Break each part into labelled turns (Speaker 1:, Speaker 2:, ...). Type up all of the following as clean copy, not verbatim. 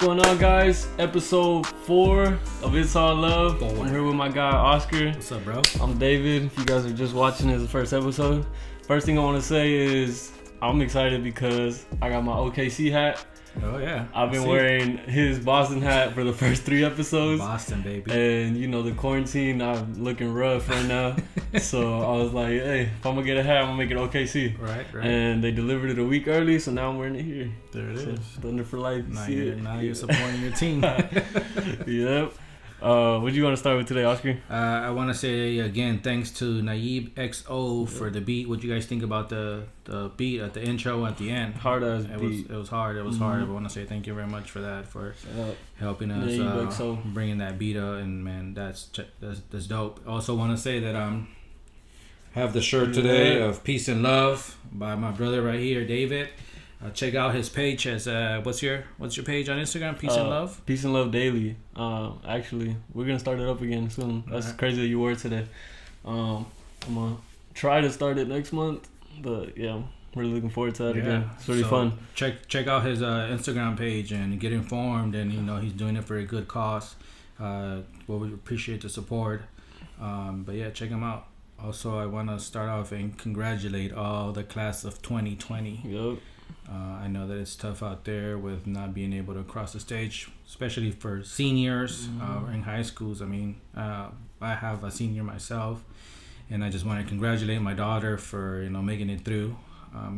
Speaker 1: going on, guys? Episode 4 of It's All Love. I'm here with my guy Oscar.
Speaker 2: What's up, bro?
Speaker 1: I'm David. If you guys are just watching this, the first episode. First thing I want to say is I'm excited because I got my OKC hat.
Speaker 2: Oh yeah,
Speaker 1: I've been wearing his Boston hat for the first 3 episodes.
Speaker 2: Boston, baby.
Speaker 1: And you know the quarantine, I'm looking rough right now. So I was like, hey, if I'm gonna get a hat, I'm gonna make it OKC.
Speaker 2: Right.
Speaker 1: And they delivered it a week early, so now I'm wearing it here.
Speaker 2: There it is.
Speaker 1: Thunder for life.
Speaker 2: Now you're supporting your team.
Speaker 1: Yep. What you want to start with today, Oscar?
Speaker 2: I want to say again, thanks to Naib XO for the beat. What do you guys think about the beat at the intro at the end?
Speaker 1: Hard ass beat.
Speaker 2: It was hard. It was hard. I want to say thank you very much for that, for helping us bringing that beat up, and man, that's dope. Also want to say that have the shirt today of Peace and Love by my brother right here, David. Check out his page as what's your page on Instagram? Peace and Love.
Speaker 1: Peace and Love Daily. Actually, we're gonna start it up again soon. That's crazy that you wore it today. I'm gonna try to start it next month, but yeah, I'm really looking forward to that again. It's really fun.
Speaker 2: Check out his Instagram page and get informed. And he's doing it for a good cause. Well, we appreciate the support. But yeah, check him out. Also, I want to start off and congratulate all the class of 2020.
Speaker 1: Yep.
Speaker 2: I know that it's tough out there with not being able to cross the stage, especially for seniors in high schools. I mean, I have a senior myself, and I just want to congratulate my daughter for making it through.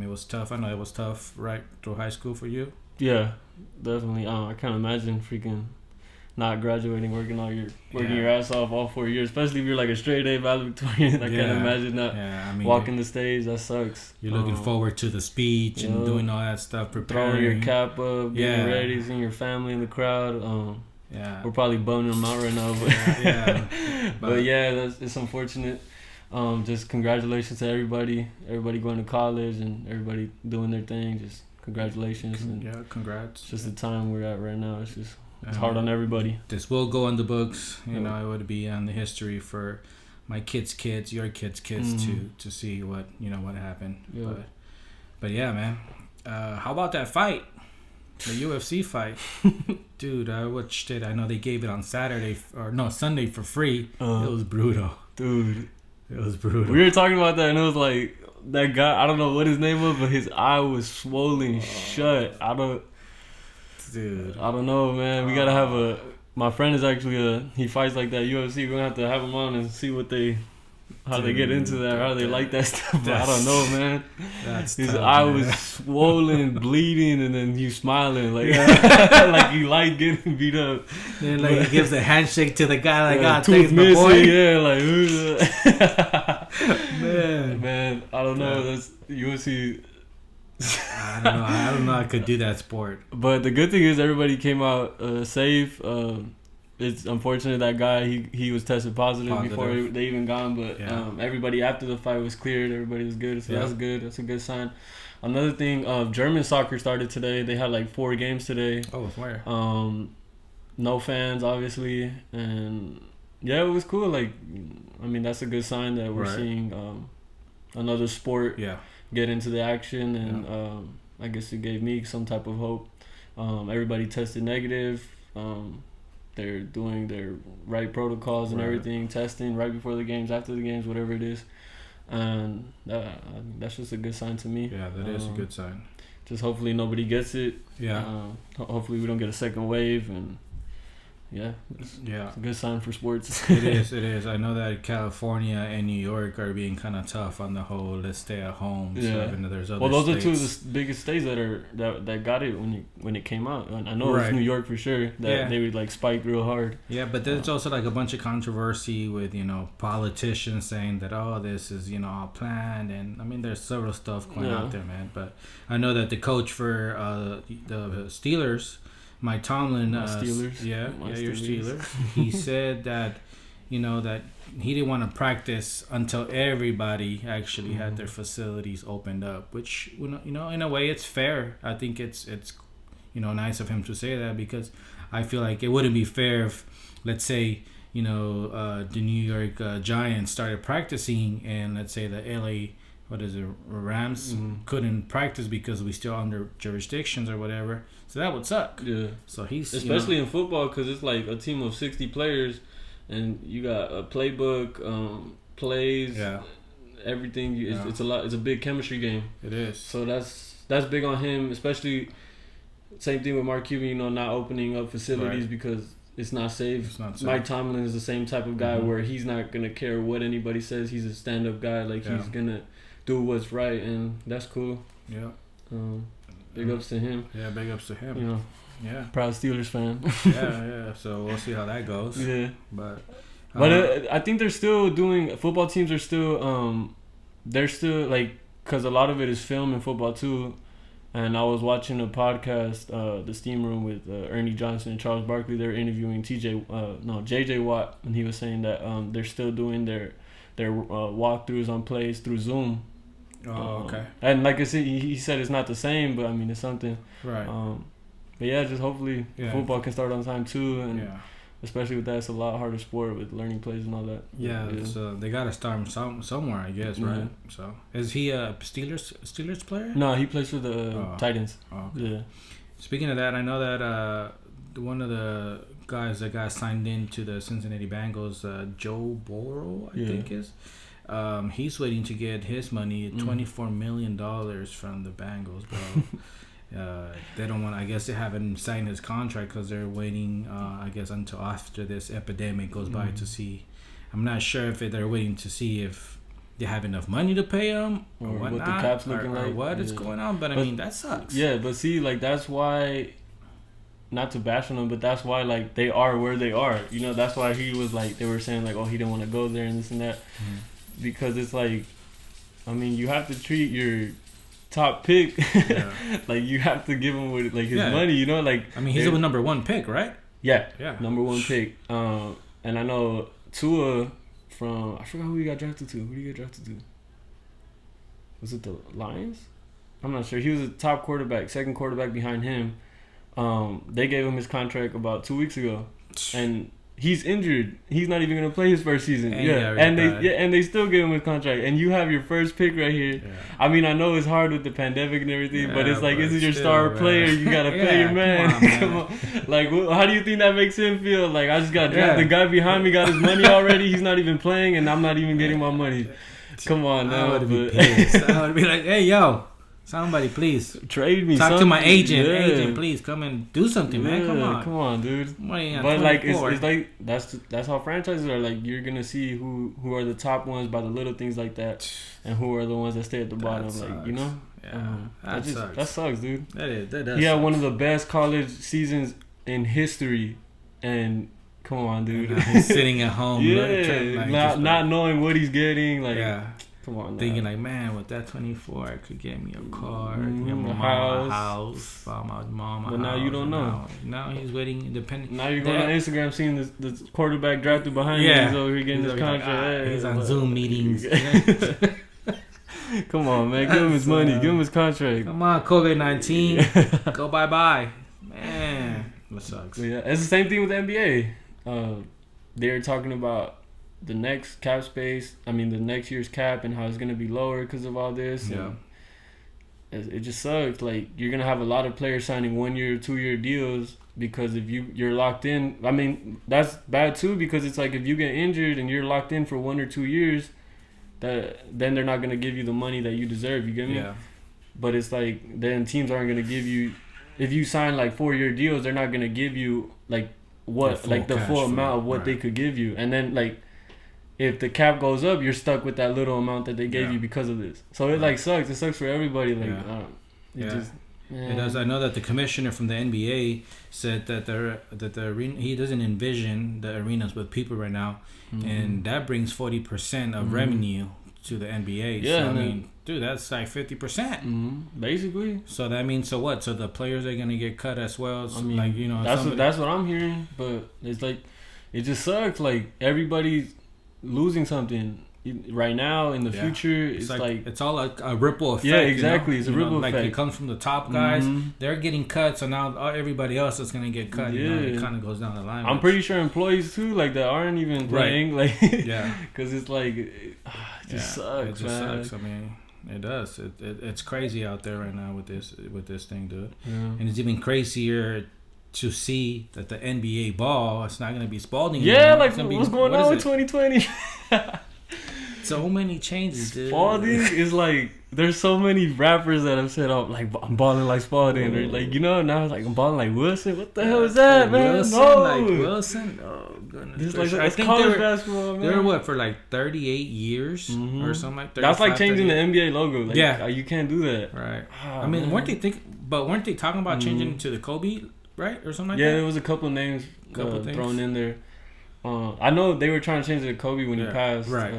Speaker 2: It was tough. I know it was tough right through high school for you.
Speaker 1: Yeah, definitely. I can't imagine freaking not graduating, working your ass off all 4 years, especially if you're like a straight A valedictorian. I can't imagine not walking the stage. That sucks.
Speaker 2: You're looking forward to the speech and doing all that stuff, preparing.
Speaker 1: Throwing your cap up, getting ready, seeing your family in the crowd. We're probably boning them out right now, but it's unfortunate. Just congratulations to everybody going to college and everybody doing their thing. Just congratulations.
Speaker 2: Congrats.
Speaker 1: It's just the time we're at right now. It's hard on everybody.
Speaker 2: This will go on the books. It would be on the history for my kids, your kids, to see what happened. Yeah. But yeah, man. How about that fight? The UFC fight, dude. I watched it. I know they gave it on Sunday for free. It was brutal,
Speaker 1: dude.
Speaker 2: It was brutal.
Speaker 1: We were talking about that, and it was like that guy. I don't know what his name was, but his eye was swollen shut. Dude, I don't know, man. We gotta have my friend is actually he fights like that UFC. We're gonna have to have him on and see how they get into that, how they like that stuff. But I don't know, man. His eye was swollen, bleeding, and then you smiling like like you like getting beat up.
Speaker 2: Then he gives a handshake to the guy like,
Speaker 1: tooth missing, man. I don't know. That's UFC.
Speaker 2: I don't know. I could do that sport.
Speaker 1: But the good thing is everybody came out safe. It's unfortunate that guy he was tested positive before they even gone. But everybody after the fight was cleared. Everybody was good. So that's good. That's a good sign. Another thing, German soccer started today. They had like 4 games today.
Speaker 2: Oh, where?
Speaker 1: No fans, obviously, and it was cool. Like, I mean, that's a good sign that we're seeing another sport. Get into the action, and I guess it gave me some type of hope. Everybody tested negative. They're doing their right protocols and everything, testing right before the games, after the games, whatever it is, and that's just a good sign to me.
Speaker 2: Yeah, that is a good sign.
Speaker 1: Just hopefully nobody gets it. Hopefully we don't get a second wave, and it's a good sign for sports.
Speaker 2: It is. I know that California and New York are being kind of tough on the whole let's stay at home.
Speaker 1: Yeah.
Speaker 2: So there's other
Speaker 1: those
Speaker 2: states.
Speaker 1: are 2 of the biggest states that got it when it came out. I know it was New York for sure that they would like spike real hard.
Speaker 2: Yeah, but there's also like a bunch of controversy with politicians saying that this is all planned, and I mean there's several stuff going out there, man. But I know that the coach for the Steelers, Mike Tomlin,
Speaker 1: Steelers.
Speaker 2: Your Steelers. He said that, that he didn't want to practice until everybody actually had their facilities opened up. Which, in a way, it's fair. I think it's nice of him to say that, because I feel like it wouldn't be fair if, let's say, the New York Giants started practicing, and let's say the LA Rams couldn't practice because we still under jurisdictions or whatever. So that would suck.
Speaker 1: Yeah.
Speaker 2: So he's
Speaker 1: especially in football because it's like a team of 60 players, and you got a playbook, plays, everything. It's a lot. It's a big chemistry game.
Speaker 2: It is.
Speaker 1: So that's big on him, especially. Same thing with Mark Cuban, not opening up facilities because it's not safe.
Speaker 2: It's not safe.
Speaker 1: Mike Tomlin is the same type of guy where he's not gonna care what anybody says. He's a stand-up guy. Like he's gonna do what's right, and that's cool.
Speaker 2: Yeah.
Speaker 1: Big ups to him.
Speaker 2: Yeah, big ups to him.
Speaker 1: You know.
Speaker 2: Yeah.
Speaker 1: Proud Steelers fan.
Speaker 2: yeah. So we'll see how that goes.
Speaker 1: Yeah.
Speaker 2: But
Speaker 1: I think they're still doing. Football teams are still. They're still like because a lot of it is film in football too. And I was watching a podcast, The Steam Room, with Ernie Johnson and Charles Barkley. They're interviewing JJ Watt, and he was saying that they're still doing their walkthroughs on plays through Zoom.
Speaker 2: Oh, okay.
Speaker 1: And like I said, he said it's not the same, but I mean it's something.
Speaker 2: Right.
Speaker 1: But yeah, just hopefully football can start on time too, and especially with that, it's a lot harder sport with learning plays and all that.
Speaker 2: Yeah, so they gotta start him somewhere, I guess, right? So is he a Steelers player?
Speaker 1: No, he plays for the Titans.
Speaker 2: Oh, okay.
Speaker 1: Yeah.
Speaker 2: Speaking of that, I know that one of the guys that got signed into the Cincinnati Bengals, Joe Burrow, I think is. He's waiting to get his money, $24 million from the Bengals, bro. They don't want. I guess they haven't signed his contract because they're waiting. I guess until after this epidemic goes by to see. I'm not sure if they're waiting to see if they have enough money to pay him or whatnot,
Speaker 1: what the cap's looking like,
Speaker 2: or what is going on. But I mean, that sucks.
Speaker 1: Yeah, but see, like that's why. Not to bash on them, but that's why like they are where they are. You know, that's why he was like they were saying like, oh, he didn't want to go there and this and that, because it's like, I mean, you have to treat your top pick like you have to give him with like his money, you know, like
Speaker 2: I mean he's a number one pick, right?
Speaker 1: Yeah, number one pick. And I know Tua from I forgot who he got drafted to. Who did he get drafted to? Was it the Lions? I'm not sure. He was a top quarterback, second quarterback behind him. They gave him his contract about 2 weeks ago, and he's injured. He's not even gonna play his first season. And they still give him a contract. And you have your first pick right here. Yeah. I mean, I know it's hard with the pandemic and everything, but it's like, this is your star player. You gotta pay your man. Come on. Like, how do you think that makes him feel? Like, I just got drafted. The guy behind me got his money already. He's not even playing, and I'm not even getting my money. Come on, now.
Speaker 2: I would be pissed. I would be like, hey, yo. Somebody, please
Speaker 1: trade me.
Speaker 2: Talk to my agent. Yeah. Agent, please come and do something, man.
Speaker 1: Come on, dude. But like, it's like that's how franchises are. Like, you're gonna see who are the top ones by the little things like that, and who are the ones that stay at the bottom. Like, you know, that sucks, dude. That does. He had one of the best college seasons in history, and come on, dude.
Speaker 2: He's sitting at home,
Speaker 1: not knowing what he's getting. Like, come on,
Speaker 2: thinking like, man, with that 24, I could get me a car, get my mom a house, buy my mom a house.
Speaker 1: But now you don't know.
Speaker 2: Now he's waiting independent.
Speaker 1: Now you're going on Instagram, seeing the quarterback drafted behind him. He's over here getting his contract.
Speaker 2: He's on Zoom meetings.
Speaker 1: Come on, man. Give him his money. Give him his contract.
Speaker 2: Come on, COVID-19. Go bye-bye. Man, that sucks.
Speaker 1: Yeah, it's the same thing with the NBA. They're talking about the next cap space. I mean, the next year's cap and how it's going to be lower because of all this.
Speaker 2: Yeah.
Speaker 1: It just sucks. Like, you're going to have a lot of players signing 1 year, 2 year deals because if you're locked in. I mean, that's bad too, because it's like if you get injured and you're locked in for 1 or 2 years, then they're not going to give you the money that you deserve. You get me?
Speaker 2: Yeah.
Speaker 1: But it's like then teams aren't going to give you. If you sign like 4 year deals, they're not going to give you like the full amount of what they could give you. And then like, if the cap goes up, you're stuck with that little amount that they gave you because of this. So it like sucks. It sucks for everybody. Like,
Speaker 2: it does. I know that the commissioner from the NBA said that the arena, he doesn't envision the arenas with people right now, and that brings 40% of revenue to the NBA.
Speaker 1: Yeah,
Speaker 2: so I mean, dude, that's like 50%,
Speaker 1: basically.
Speaker 2: So that means so what? So the players are gonna get cut as well. So I mean, like, you know,
Speaker 1: that's what I'm hearing. But it's like, it just sucks. Like, everybody's losing something right now. In the future, it's like
Speaker 2: it's all like a ripple effect.
Speaker 1: Yeah, exactly.
Speaker 2: You know?
Speaker 1: It's a ripple
Speaker 2: effect. Like, it comes from the top guys. They're getting cut, so now everybody else is gonna get cut. You know, it kind of goes down the line.
Speaker 1: I'm pretty sure employees too, like, that aren't even playing, like, because it's like it just sucks.
Speaker 2: It just sucks. I mean, It does. It's crazy out there right now with this thing, dude. Yeah. And it's even crazier to see that the NBA ball, it's not gonna be Spalding.
Speaker 1: Yeah, like what's going on with 2020?
Speaker 2: So many changes, dude.
Speaker 1: Spalding is like, there's so many rappers that have said, "Oh, like I'm balling like Spalding," or like, you know. Now it's like I'm balling like Wilson. What the hell is that, man?
Speaker 2: Wilson,
Speaker 1: no,
Speaker 2: like Wilson. Oh goodness.
Speaker 1: This like I think college basketball, man.
Speaker 2: They were what for like 38 years or something like that.
Speaker 1: That's like changing the NBA logo. Like, yeah, you can't do that.
Speaker 2: Right. Oh, I mean, weren't they talking about changing it to the Kobe, right, or something like that?
Speaker 1: Yeah, there was a couple names thrown in there. I know they were trying to change it to Kobe when he passed.
Speaker 2: Right.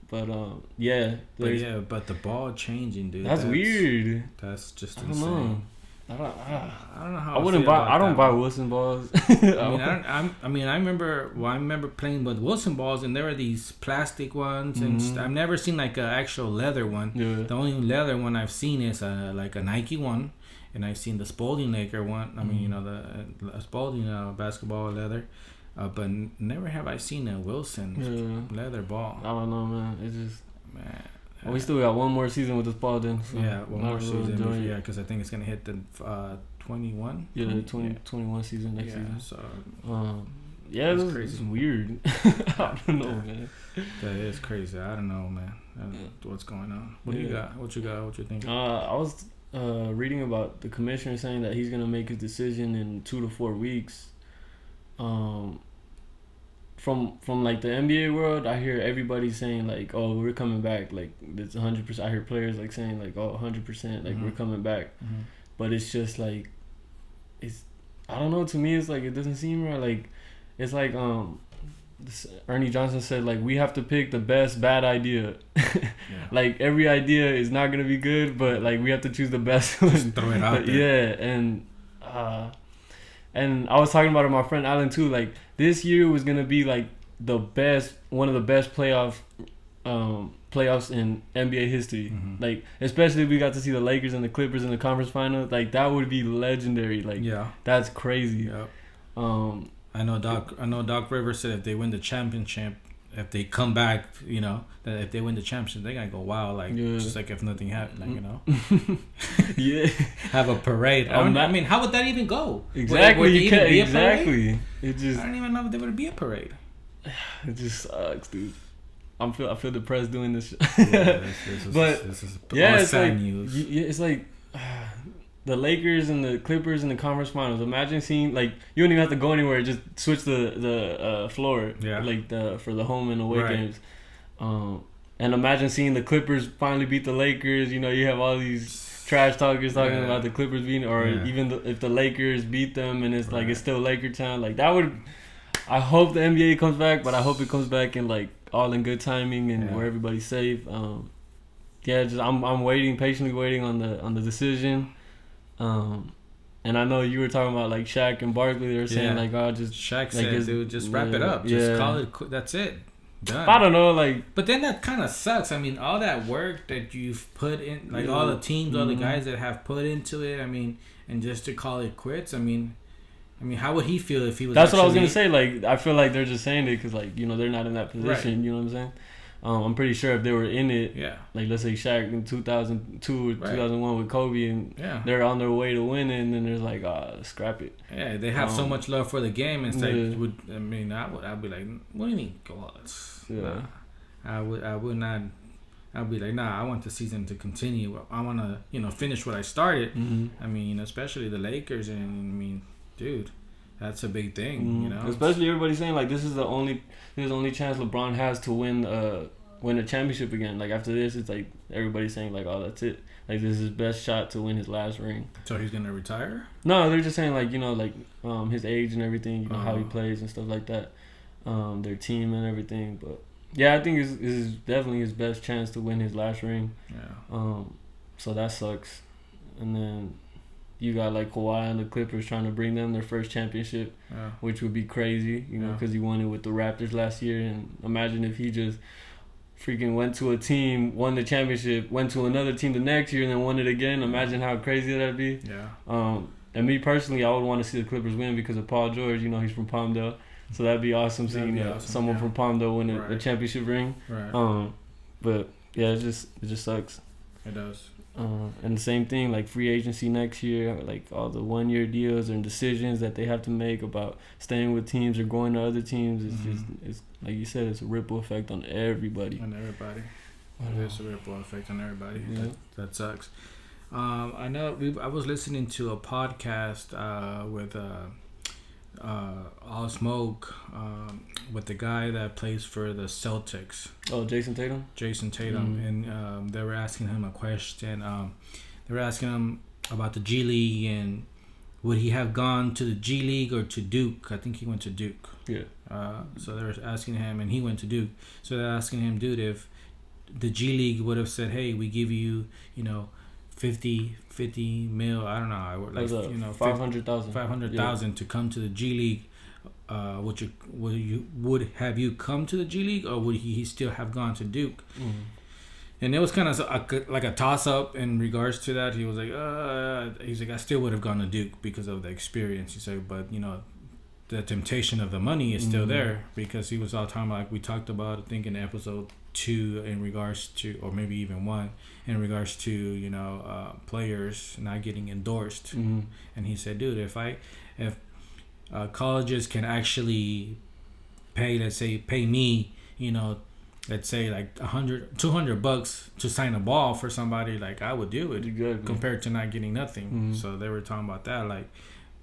Speaker 1: But
Speaker 2: but the ball changing, dude.
Speaker 1: That's weird.
Speaker 2: That's just insane.
Speaker 1: I don't know how.
Speaker 2: I
Speaker 1: don't buy Wilson balls.
Speaker 2: I remember playing with Wilson balls, and there were these plastic ones, and I've never seen like an actual leather one. Yeah. The only leather one I've seen is like a Nike one, and I've seen the Spalding Laker one. I mean, the Spalding basketball leather. But never have I seen a Wilson leather ball. I
Speaker 1: don't know, man. It's just we still got one more season with this ball, then. So
Speaker 2: one more season. Yeah, because I think it's gonna hit the 21.
Speaker 1: Yeah, the 2021 season next season.
Speaker 2: So.
Speaker 1: This is crazy. It's weird. I don't know, man.
Speaker 2: That is crazy. I don't know, man. What's going on? What do you got? What you think?
Speaker 1: I was reading about the commissioner saying that he's gonna make his decision in 2 to 4 weeks. From like the NBA world, I hear everybody saying like, "Oh, we're coming back." Like it's 100%. I hear players like saying like, "Oh, 100%." Like we're coming back, but it's just like, I don't know. To me, it's like it doesn't seem right. Like it's like Ernie Johnson said, like we have to pick the best bad idea. Like every idea is not gonna be good, but like we have to choose the best one.
Speaker 2: Just throw it out there.
Speaker 1: Yeah, and I was talking about it with my friend Alan too. Like this year was gonna be like one of the best playoffs in NBA history. Like especially if we got to see the Lakers and the Clippers in the conference final. Like that would be legendary. Like that's crazy.
Speaker 2: Yep. I know Doc Rivers said if they win the championship, if they come back, that if they win the championship, they're gonna go wild, like just like if nothing happened,
Speaker 1: yeah,
Speaker 2: have a parade. I mean, how would that even go?
Speaker 1: Exactly,
Speaker 2: exactly. It just I don't even know if there would be a parade.
Speaker 1: It just sucks, dude. I feel depressed doing this.
Speaker 2: This is
Speaker 1: it's like
Speaker 2: news.
Speaker 1: It's like. The Lakers and the Clippers in the conference finals. Imagine seeing like you don't even have to go anywhere. Just switch the floor, like for the home and away games. And imagine seeing the Clippers finally beat the Lakers. You have all these trash talkers talking about the Clippers beating, or even if the Lakers beat them and it's like it's still Laker town. Like that would. I hope the NBA comes back, but I hope it comes back in like all in good timing and where everybody's safe. I'm patiently waiting on the decision. And I know you were talking about like Shaq and Barkley. They were saying like, "Oh, just
Speaker 2: Shaq said, dude, just wrap it up. Just call it. That's it. Done."
Speaker 1: I don't know, like.
Speaker 2: But then that kind of sucks. I mean, all that work that you've put in, like all the teams, all the guys that have put into it. I mean, and just to call it quits. I mean, how would he feel if he was?
Speaker 1: That's what I was gonna say. Like, I feel like they're just saying it because, like, they're not in that position. Right. You know what I'm saying? I'm pretty sure if they were in it, like let's say Shaq in 2002 or 2001 with Kobe, and they're on their way to winning, and then there's like, scrap it.
Speaker 2: Yeah, they have so much love for the game, and I'd be like, what do you mean, God?
Speaker 1: Yeah,
Speaker 2: I would not. I'd be like, nah, I want the season to continue. I want to, finish what I started. I mean, especially the Lakers, and I mean, dude. That's a big thing,
Speaker 1: Especially everybody saying like this is the only chance LeBron has to win a championship again. Like after this, it's like everybody's saying like, oh, that's it. Like this is his best shot to win his last ring.
Speaker 2: So he's gonna retire?
Speaker 1: No, they're just saying like his age and everything, how he plays and stuff like that, their team and everything. But yeah, I think this is definitely his best chance to win his last ring.
Speaker 2: Yeah.
Speaker 1: So that sucks, and then. You got like Kawhi and the Clippers trying to bring them their first championship, which would be crazy, because he won it with the Raptors last year. And imagine if he just freaking went to a team, won the championship, went to another team the next year, and then won it again. Imagine how crazy that'd be.
Speaker 2: Yeah.
Speaker 1: And me personally, I would want to see the Clippers win because of Paul George. He's from Palmdale, so that'd be awesome seeing someone from Palmdale win a championship ring.
Speaker 2: Right.
Speaker 1: But yeah, it just sucks.
Speaker 2: It does.
Speaker 1: And the same thing, like free agency next year, like all the 1-year deals and decisions that they have to make about staying with teams or going to other teams. It's just, it's like you said, it's a ripple effect on everybody.
Speaker 2: There's a ripple effect on everybody. Yeah. That sucks. I know I was listening to a podcast with All Smoke with the guy that plays for the Celtics.
Speaker 1: Oh, Jason Tatum?
Speaker 2: And they were asking him a question. They were asking him about the G League and would he have gone to the G League or to Duke? I think he went to Duke.
Speaker 1: Yeah.
Speaker 2: So they were asking him, and he went to Duke. So they're asking him, dude, if the G League would have said, hey, we give you, 50 mil, I don't know, like, 500,000 to come to the G League, would have you come to the G League, or would he still have gone to Duke? And it was kind of like a toss up in regards to that. He was like, he's like, I still would have gone to Duke because of the experience. He said, but the temptation of the money is still there, because he was all talking about, like we talked about, I think in episode 2, in regards to, or maybe even 1, in regards to players not getting endorsed. And he said, dude, if colleges can actually pay me, let's say like $200 to sign a ball for somebody, like I would do it.
Speaker 1: Good,
Speaker 2: compared to not getting nothing. So they were talking about that, like,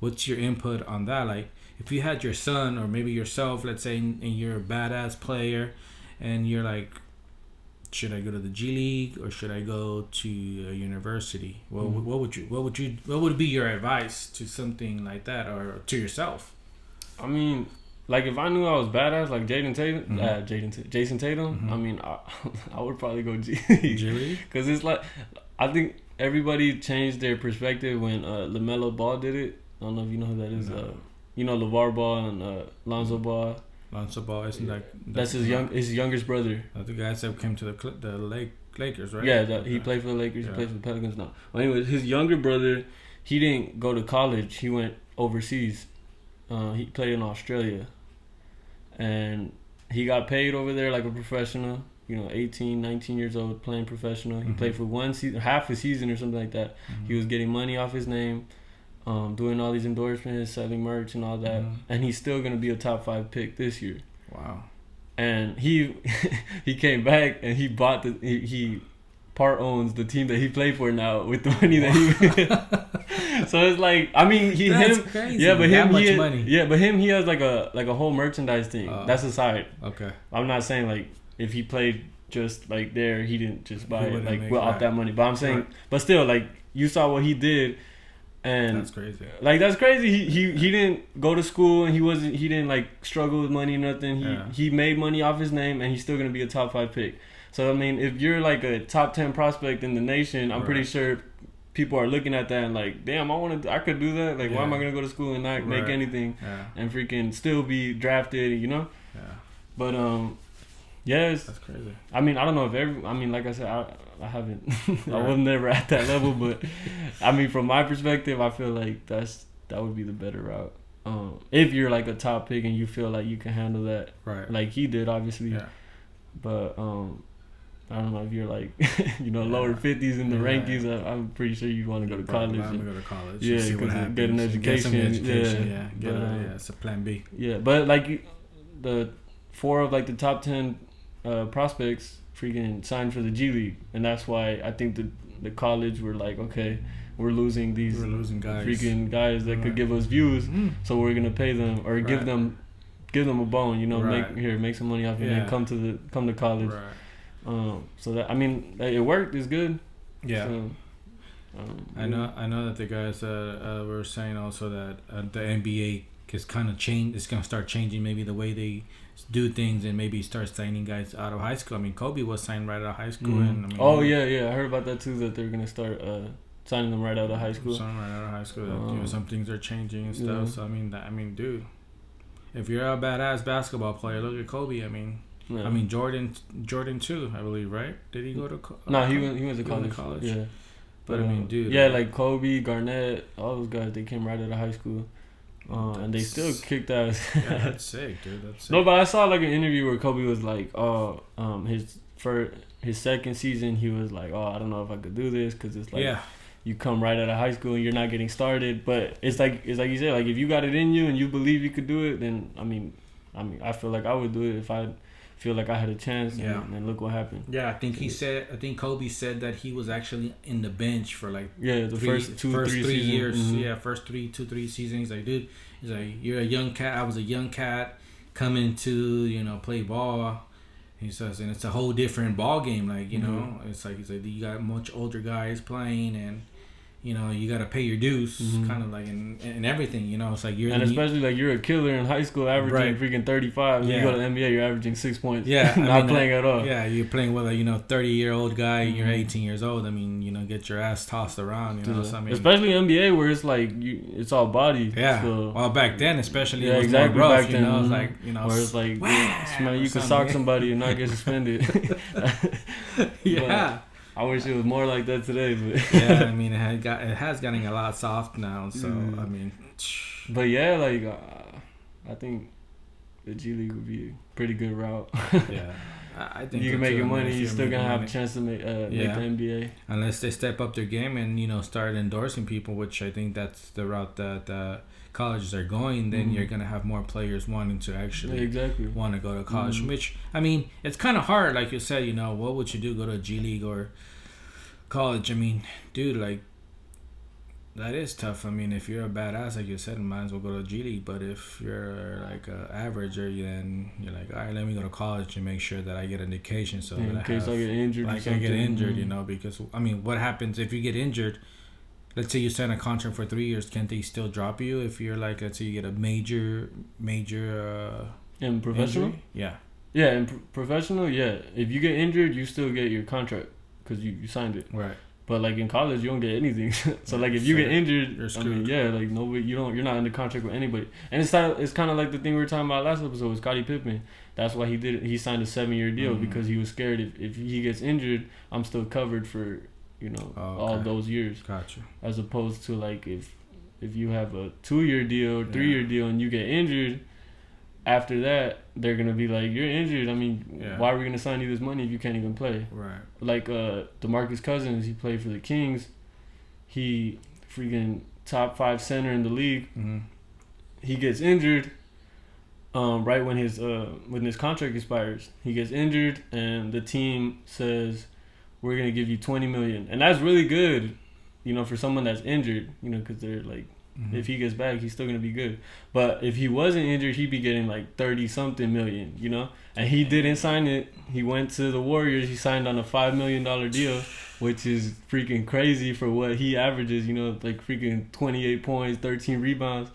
Speaker 2: what's your input on that? Like, if you had your son or maybe yourself, let's say, and you're a badass player, and you're like, should I go to the G League or should I go to a university? Well, what would be your advice to something like that, or to yourself?
Speaker 1: I mean, like, if I knew I was badass, like Jason Tatum, I mean, I would probably go G League, because it's like, I think everybody changed their perspective when LaMelo Ball did it. I don't know if you know who that is. No. LeVar Ball and Lonzo Ball.
Speaker 2: Lonzo Ball isn't like
Speaker 1: that's his youngest brother.
Speaker 2: The guy that came to the Lakers, right?
Speaker 1: Yeah, he played for the Lakers. He plays for the Pelicans now. Well, anyways, his younger brother, he didn't go to college. He went overseas. He played in Australia, and he got paid over there like a professional. 18, 19 years old, playing professional. He played for one season, half a season or something like that. He was getting money off his name. Doing all these endorsements, selling merch and all that, and he's still gonna be a top 5 pick this year.
Speaker 2: Wow!
Speaker 1: And he came back and he bought he part owns the team that he played for now with the money that he. So it's like, I mean,
Speaker 2: that's crazy.
Speaker 1: Yeah, but
Speaker 2: money.
Speaker 1: Yeah, but he has like a whole merchandise thing. That's aside.
Speaker 2: Okay.
Speaker 1: I'm not saying like if he played just like there, he didn't just buy it like without that money. But I'm saying, but still, like, you saw what he did. And
Speaker 2: that's crazy.
Speaker 1: Like, that's crazy. He didn't go to school, and he didn't like struggle with money, nothing. He made money off his name, and he's still gonna be a top 5 pick. So I mean, if you're like a top 10 prospect in the nation, I'm pretty sure people are looking at that and like, damn, I could do that. Like, why am I gonna go to school and not make anything and freaking still be drafted? Yeah. But yes,
Speaker 2: that's crazy.
Speaker 1: I mean, I don't know if like I said, I haven't. I was never at that level, but I mean, from my perspective, I feel like that would be the better route. If you're like a top pick and you feel like you can handle that,
Speaker 2: right?
Speaker 1: Like he did, obviously. Yeah. But I don't know if you're like lower 50s in the rankings. I'm pretty sure you want to go to college.
Speaker 2: I'm gonna go to college.
Speaker 1: Yeah, see what happens. Get an education.
Speaker 2: It's a plan B.
Speaker 1: Yeah, but like the 4 of like the top 10 prospects freaking signed for the G League, and that's why I think the college were like, okay, we're losing guys, freaking guys that could give us views, so we're gonna pay them or give them a bone, make some money off it and come to college. Right. So that, I mean, it worked. It's good.
Speaker 2: Yeah. So, I know that the guys were saying also that the NBA is kind of change. It's gonna start changing maybe the way they do things, and maybe start signing guys out of high school. I mean, Kobe was signed right out of high school. And I mean,
Speaker 1: I heard about that too. That they're gonna start signing them right out of high school.
Speaker 2: Signing right out of high school. That, some things are changing and stuff. So I mean, dude, if you're a badass basketball player, look at Kobe. I mean, Jordan too, I believe, right? Did he go to?
Speaker 1: No, he went to college. Yeah,
Speaker 2: but I mean, dude.
Speaker 1: Yeah, like Kobe, Garnett, all those guys, they came right out of high school. And they still kicked ass.
Speaker 2: Yeah, that's sick, dude. That's sick.
Speaker 1: No, but I saw like an interview where Kobe was like, his first, his second season, he was like, "Oh, I don't know if I could do this," because it's like you come right out of high school and you're not getting started. But it's like you said, like if you got it in you and you believe you could do it, then I mean, I feel like I would do it if I feel like I had a chance. And look what happened.
Speaker 2: Yeah, I think Kobe said that he was actually in the bench for like
Speaker 1: first 3
Speaker 2: years.
Speaker 1: Mm-hmm.
Speaker 2: Yeah, first 3 seasons. He's like, dude, he's like, you're a young cat. I was a young cat coming to play ball. He says, and it's a whole different ball game. Like it's like he's like you got much older guys playing and. You got to pay your dues, kind of like in everything. It's like
Speaker 1: especially like you're a killer in high school, averaging freaking 35. You go to the NBA, you're averaging 6 points.
Speaker 2: Yeah,
Speaker 1: not playing at all.
Speaker 2: Yeah, you're playing with a 30-year-old guy. You're 18 years old. I mean, get your ass tossed around. So, I mean,
Speaker 1: especially NBA where it's like it's all body.
Speaker 2: Yeah.
Speaker 1: So,
Speaker 2: well, back then, especially
Speaker 1: it was
Speaker 2: exactly more rough,
Speaker 1: back then.
Speaker 2: It's like
Speaker 1: where it's like you could sock somebody and not get suspended.
Speaker 2: Yeah.
Speaker 1: I wish it was more like that today, but
Speaker 2: yeah, I mean it has gotten a lot soft now. So I mean,
Speaker 1: but yeah, like I think the G League would be a pretty good route.
Speaker 2: Yeah, I think
Speaker 1: you can make your money. You're still gonna have a chance to make the NBA
Speaker 2: unless they step up their game and start endorsing people, which I think that's the route that colleges are going. Then you're gonna have more players wanting to actually want to go to college. Which I mean, it's kind of hard, like you said. What would you do? Go to G League or college? I mean, dude, like that is tough. I mean, if you're a badass, like you said, you might as well go to G League. But if you're like an averager, then you're like, all right, let me go to college and make sure that I get an education, so that
Speaker 1: in case I get injured.
Speaker 2: Like I get injured, because I mean, what happens if you get injured? Let's say you sign a contract for 3 years, can't they still drop you if you're like, let's say you get a major
Speaker 1: in professional?
Speaker 2: Injury? Yeah.
Speaker 1: Yeah, in professional, yeah. If you get injured, you still get your contract because you signed it.
Speaker 2: Right.
Speaker 1: But like in college, you don't get anything. So like if you get injured, I mean, like nobody, you're not under contract with anybody. And it's kind of like the thing we were talking about last episode with Scottie Pippen. That's why he did it. He signed a 7-year deal because he was scared if he gets injured, I'm still covered for all those years.
Speaker 2: Gotcha.
Speaker 1: As opposed to like if you have a 2-year deal or 3-year deal and you get injured, after that they're gonna be like, you're injured. I mean, why are we gonna sign you this money if you can't even play?
Speaker 2: Right.
Speaker 1: Like DeMarcus Cousins, he played for the Kings. He freaking top 5 center in the league.
Speaker 2: Mm-hmm.
Speaker 1: He gets injured. Right when his contract expires, he gets injured, and the team says, we're going to give you $20 million. And that's really good, for someone that's injured, because they're like, if he gets back, he's still going to be good. But if he wasn't injured, he'd be getting like 30-something million, And he didn't sign it. He went to the Warriors. He signed on a $5 million deal, which is freaking crazy for what he averages, like freaking 28 points, 13 rebounds,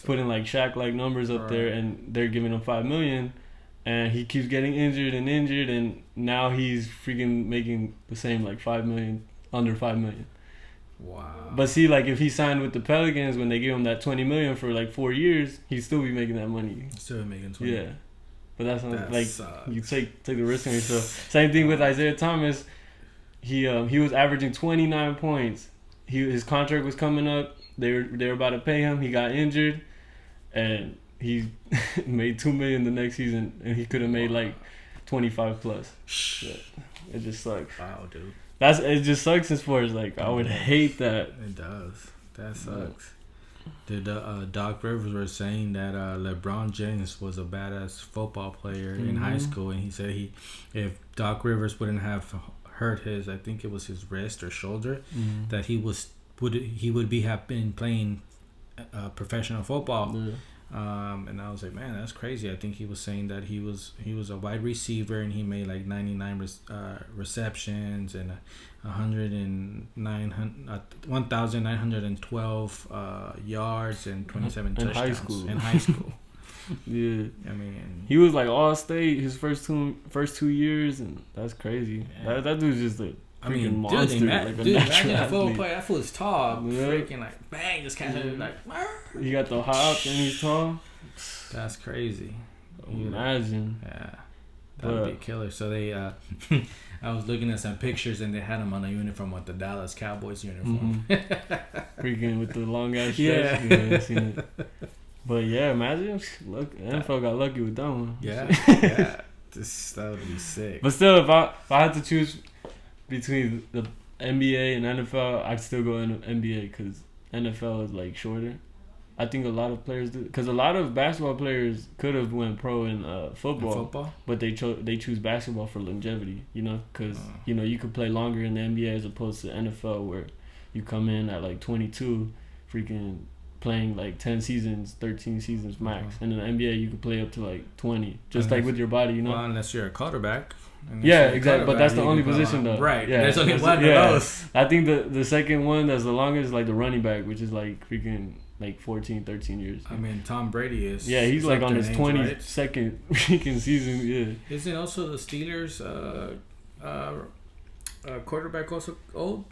Speaker 1: putting like Shaq-like numbers up there, and they're giving him $5 million. And he keeps getting injured, and now he's freaking making the same, like $5 million, under $5 million.
Speaker 2: Wow.
Speaker 1: But see, like if he signed with the Pelicans when they give him that $20 million for like 4 years, he'd still be making that money.
Speaker 2: Still making 20.
Speaker 1: Yeah, but that's not, like
Speaker 2: sucks.
Speaker 1: You take the risk on yourself. Same thing with Isaiah Thomas. He was averaging 29 points. His contract was coming up. They were about to pay him. He got injured, and he made $2 million the next season, and he could have made like 25 plus. But it just sucks.
Speaker 2: Wow, dude.
Speaker 1: It just sucks in sports. Like I would hate that.
Speaker 2: It does. That sucks. Doc Rivers was saying that LeBron James was a badass football player in high school, and he said if Doc Rivers wouldn't have hurt his, I think it was his wrist or shoulder, that he would have been playing professional football.
Speaker 1: Yeah.
Speaker 2: And I was like, man, that's crazy. I think he was saying that he was a wide receiver, and he made like 99 receptions and 1,912 yards and 27 touchdowns in high school.
Speaker 1: Yeah,
Speaker 2: I mean,
Speaker 1: he was like all state his first 2 years, and that's crazy.
Speaker 2: Yeah.
Speaker 1: That dude's just a freaking monster.
Speaker 2: Imagine a football player. That fool's tall, freaking like bang, just kind of like.
Speaker 1: He got the hop and he's tall.
Speaker 2: That's crazy.
Speaker 1: Imagine.
Speaker 2: Yeah, that would be a killer. So they, I was looking at some pictures, and they had him on a uniform with the Dallas Cowboys uniform.
Speaker 1: Freaking with the long ass stretch. Yeah, I've seen it. But yeah, imagine. Look, NFL got lucky with that one.
Speaker 2: Yeah. That would be sick.
Speaker 1: But still, if I had to choose between the NBA and NFL, I'd still go in NBA because NFL is like shorter. I think a lot of players do, because a lot of basketball players could have went pro in football, but they choose basketball for longevity. You know, because you could play longer in the NBA as opposed to NFL, where you come in at like 22, freaking playing like 10 seasons, 13 seasons max. And in the NBA, you could play up to like 20, just like with your body, you know?
Speaker 2: Well, unless you're a quarterback.
Speaker 1: Yeah, exactly. But that's the only position, though.
Speaker 2: Right.
Speaker 1: Yeah.
Speaker 2: There's only one of those.
Speaker 1: I think the second one that's the longest is like the running back, which is like freaking like 14, 13 years.
Speaker 2: I mean, Tom Brady is...
Speaker 1: Yeah, he's like on his 22nd freaking season, yeah.
Speaker 2: Isn't also the Steelers quarterback also old?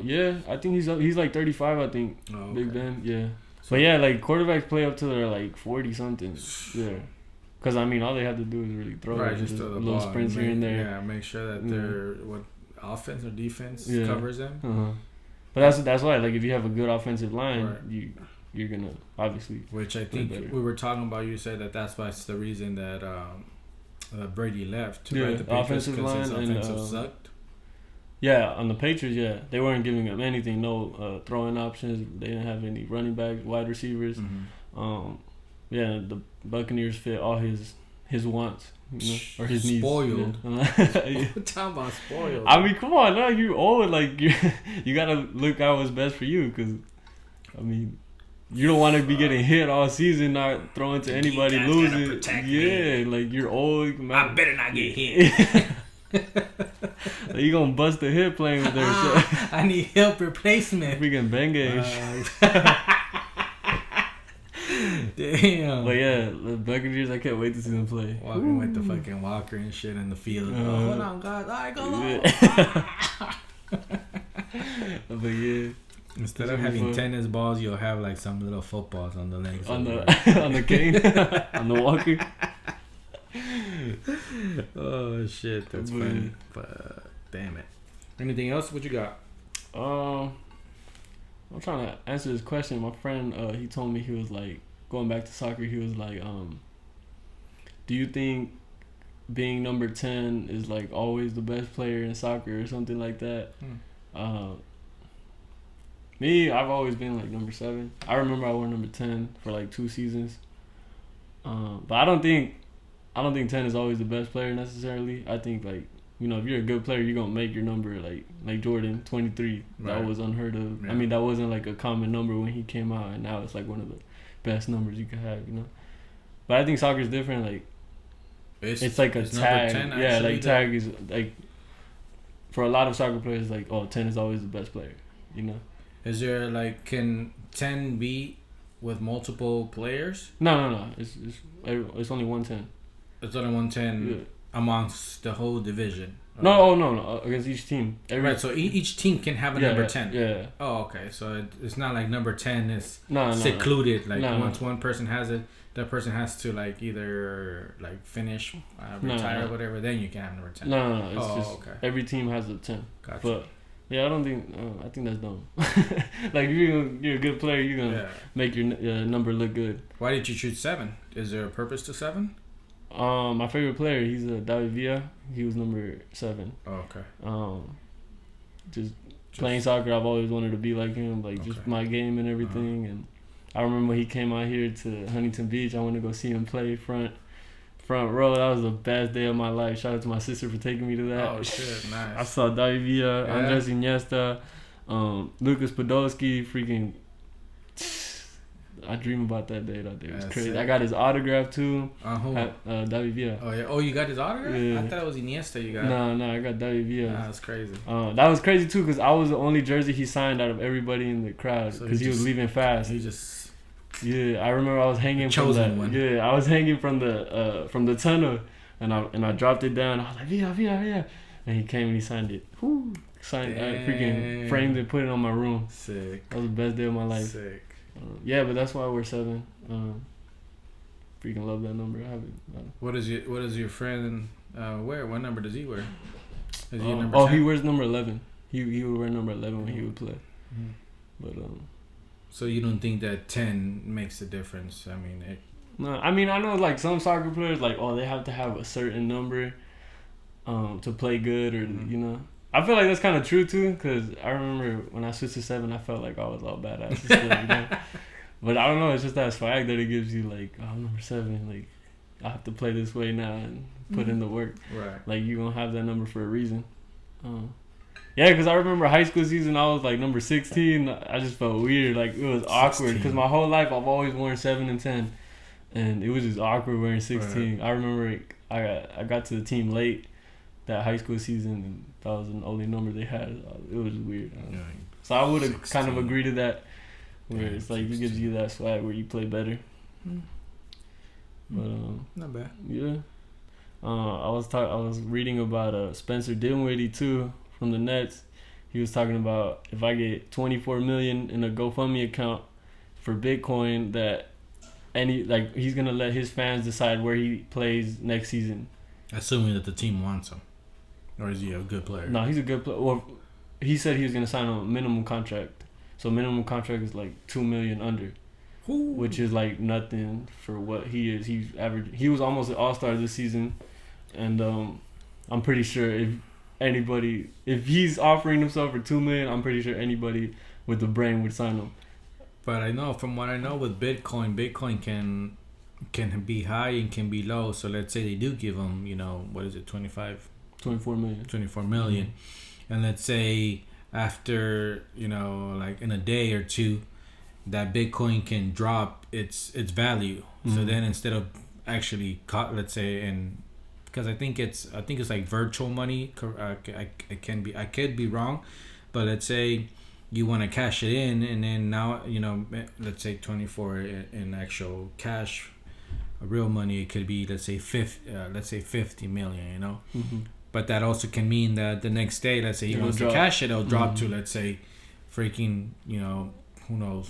Speaker 1: Yeah, I think he's like 35. I think.
Speaker 2: Oh, okay.
Speaker 1: Big Ben, yeah. So, but yeah, like quarterbacks play up to their like 40 something. Yeah, because I mean, all they have to do is really throw.
Speaker 2: Right, just throw the
Speaker 1: little
Speaker 2: ball
Speaker 1: sprints here and there.
Speaker 2: Yeah, make sure that their what offense or defense covers them.
Speaker 1: Uh-huh. But that's why, like, if you have a good offensive line, you're gonna obviously.
Speaker 2: Which I think we were talking about. You said that's why it's the reason that Brady left.
Speaker 1: Yeah,
Speaker 2: right? The Patriots,
Speaker 1: offensive line
Speaker 2: his offensive sucked.
Speaker 1: Yeah, on the Patriots, they weren't giving him anything, no throwing options. They didn't have any running backs, wide receivers. Mm-hmm. The Buccaneers fit all his wants, or his needs.
Speaker 2: Spoiled.
Speaker 1: Yeah.
Speaker 2: Talking about spoiled.
Speaker 1: I mean, come on, now you old. Like you gotta look out what's best for you, because I mean, you don't want to be getting hit all season, not throwing to anybody, losing. Yeah, like you're old. Man.
Speaker 2: I better not get hit.
Speaker 1: Like, you gonna bust a hip playing with her.
Speaker 2: I need hip replacement.
Speaker 1: Freaking Bengay.
Speaker 2: Damn.
Speaker 1: But yeah, the Buccaneers, I can't wait to see them play.
Speaker 2: Walking with the fucking walker and shit in the field. Hold on, guys. All right, go on.
Speaker 1: But yeah.
Speaker 2: Instead of having tennis balls, you'll have like some little footballs on the legs.
Speaker 1: On the cane. On the walker.
Speaker 2: Oh shit, that's funny. But damn it. Anything else? What you got?
Speaker 1: I'm trying to answer this question. My friend, he told me, he was like, going back to soccer, he was like, do you think being number 10 is like always the best player in soccer or something like that? Me, I've always been like number 7. I remember I wore number 10 for like 2 seasons. But I don't think 10 is always the best player necessarily. I think, like, if you're a good player, you're gonna make your number like Jordan, 23. Right. That was unheard of. Yeah. I mean, that wasn't like a common number when he came out, and now it's like one of the best numbers you could have, But I think soccer's different. Like, it's like a tag. 10, yeah, like tag is like, for a lot of soccer players, like, 10 is always the best player.
Speaker 2: Is there like, can 10 be with multiple players?
Speaker 1: No. It's only 1 10.
Speaker 2: It's only 110 amongst the whole division.
Speaker 1: No. Against each team.
Speaker 2: Right. So each team can have a number 10.
Speaker 1: Yeah.
Speaker 2: Oh, okay. So it's not like number 10 is
Speaker 1: No.
Speaker 2: secluded. Like once one person has it, that person has to like either like finish, retire, or whatever. Then you can have number 10.
Speaker 1: No. It's just every team has a 10.
Speaker 2: Gotcha.
Speaker 1: But yeah, I don't think. I think that's dumb. Like, if you're a good player, you're gonna make your number look good.
Speaker 2: Why did you choose 7? Is there a purpose to 7?
Speaker 1: My favorite player, he's David Villa. He was number 7.
Speaker 2: Oh, okay.
Speaker 1: Just playing soccer, I've always wanted to be like him. Like, just my game and everything. And I remember when he came out here to Huntington Beach, I went to go see him play front row. That was the best day of my life. Shout out to my sister for taking me to that.
Speaker 2: Oh shit, nice.
Speaker 1: I saw David Villa, Andres Iniesta, Lucas Podolski, freaking. I dream about that day. That day was crazy. I got his autograph too. David Villa.
Speaker 2: Oh yeah. Oh, you got his autograph? Yeah. I thought it was Iniesta you got.
Speaker 1: No, I got David Villa.
Speaker 2: That's crazy.
Speaker 1: That was crazy too, because I was the only jersey he signed out of everybody in the crowd, because he was leaving fast. Yeah, I remember I was hanging from that. One. Yeah, I was hanging from the tunnel, and I dropped it down. I was like, Villa, and he came and he signed it. Signed, freaking framed it, put it on my room.
Speaker 2: Sick.
Speaker 1: That was the best day of my life.
Speaker 2: Sick.
Speaker 1: Yeah, but that's why we're 7. Freaking love that number. I have it.
Speaker 2: What does your friend wear? What number does he wear? Is he number 10?
Speaker 1: He wears number 11. He would wear number 11 when he would play. Mm-hmm. But
Speaker 2: so you don't think that 10 makes a difference? I mean,
Speaker 1: No, I mean, I know like some soccer players like, oh, they have to have a certain number to play good, or you know. I feel like that's kind of true too, because I remember when I switched to 7, I felt like I was all badass. Still, you know? But I don't know, it's just that swag that it gives you, like, oh, number 7, like, I have to play this way now and put in the work.
Speaker 2: Right.
Speaker 1: Like, you gonna have that number for a reason. Yeah, because I remember high school season, I was like number 16. I just felt weird. Like, it was awkward, because my whole life I've always worn 7 and 10. And it was just awkward wearing 16. Right. I remember I got to the team late that high school season, and that was the only number they had. It was weird. So I would have kind of agreed to that, where it's like 16. It gives you that swag where you play better. But
Speaker 2: not bad.
Speaker 1: Yeah. I was reading about Spencer Dinwiddie too from the Nets. He was talking about, if I get $24 million in a GoFundMe account for Bitcoin, that he's gonna let his fans decide where he plays next season.
Speaker 2: Assuming that the team wants him. Or is he a good player?
Speaker 1: No, he's a good player. Well, he said he was going to sign a minimum contract. So minimum contract is like $2 million under. Ooh. Which is like nothing for what he is. He was almost an all-star this season. And I'm pretty sure if he's offering himself for $2 million, I'm pretty sure anybody with the brain would sign him.
Speaker 2: But I know, from what I know with Bitcoin can be high and can be low. So let's say they do give him, what is it,
Speaker 1: 24 million.
Speaker 2: 24 million. Mm-hmm. And let's say after, like in a day or two, that Bitcoin can drop its value. Mm-hmm. So then instead of actually, let's say, because I think it's like virtual money. I could be wrong, but let's say you want to cash it in, and then now, let's say 24 in actual cash, real money, it could be, let's say 50 million, Mm-hmm. But that also can mean that the next day, let's say he wants to cash it, it'll drop to, let's say, freaking, who knows,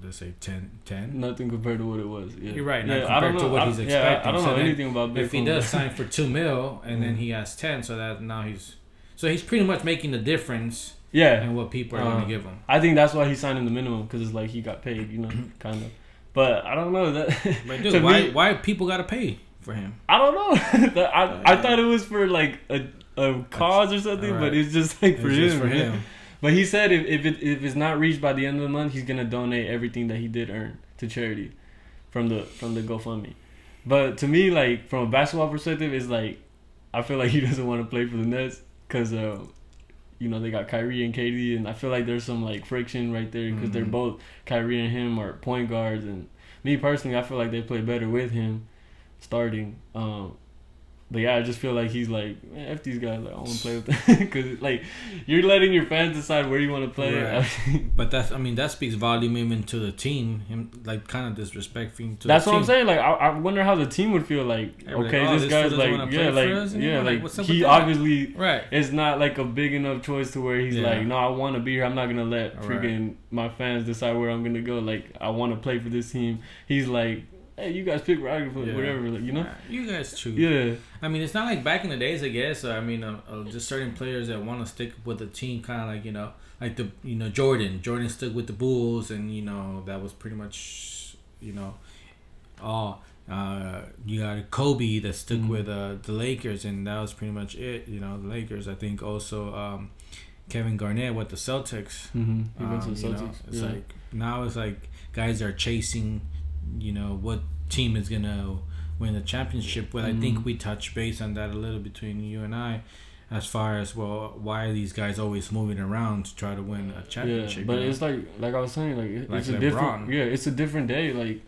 Speaker 2: let's say 10.
Speaker 1: Nothing compared to what it was. Yeah.
Speaker 2: You're right. Not compared to what he's expecting.
Speaker 1: I don't know anything about Bitcoin.
Speaker 2: If he does sign for $2 million and then he has 10, so that now he's pretty much making the difference.
Speaker 1: Yeah.
Speaker 2: And what people are going to give him.
Speaker 1: I think that's why he's signing the minimum, because it's like he got paid, kind of. But I don't know that.
Speaker 2: But dude, why people got to pay for him?
Speaker 1: I don't know. I thought it was for like a cause or something, right. But it's just like for him. But he said if it's not reached by the end of the month, he's gonna donate everything that he did earn to charity from the GoFundMe. But to me, like, from a basketball perspective, it's like, I feel like he doesn't want to play for the Nets because they got Kyrie and KD, and I feel like there's some like friction right there, because they're both, Kyrie and him are point guards, and me personally, I feel like they play better with him starting. But yeah, I just feel like he's like, man, F these guys, like, I want to play with them, because like, you're letting your fans decide where you want to play.
Speaker 2: Right. But that speaks volume even to the team. Him, like, kind of disrespecting to.
Speaker 1: That's
Speaker 2: the
Speaker 1: what
Speaker 2: team.
Speaker 1: I'm saying. Like, I wonder how the team would feel. Like, okay, this guy's like, he obviously is not like a big enough choice to where he's like, no, I want to be here. I'm not gonna let freaking my fans decide where I'm gonna go. Like, I want to play for this team. He's like, hey, you guys pick whatever,
Speaker 2: You guys choose.
Speaker 1: Yeah.
Speaker 2: I mean, it's not like back in the days, I guess. I mean, just certain players that want to stick with the team, kind of like, like Jordan. Jordan stuck with the Bulls, and, that was pretty much, all. You got Kobe that stuck with the Lakers, and that was pretty much it. The Lakers. I think also Kevin Garnett with the Celtics.
Speaker 1: Mm-hmm. He went to the Celtics.
Speaker 2: It's like, now it's like guys are chasing, what team is gonna win the championship. Well, I think we touched base on that a little between you and I, as far as, well, why are these guys always moving around to try to win a championship?
Speaker 1: Yeah, but it's like I was saying, like it's a different. Yeah, it's a different day. Like,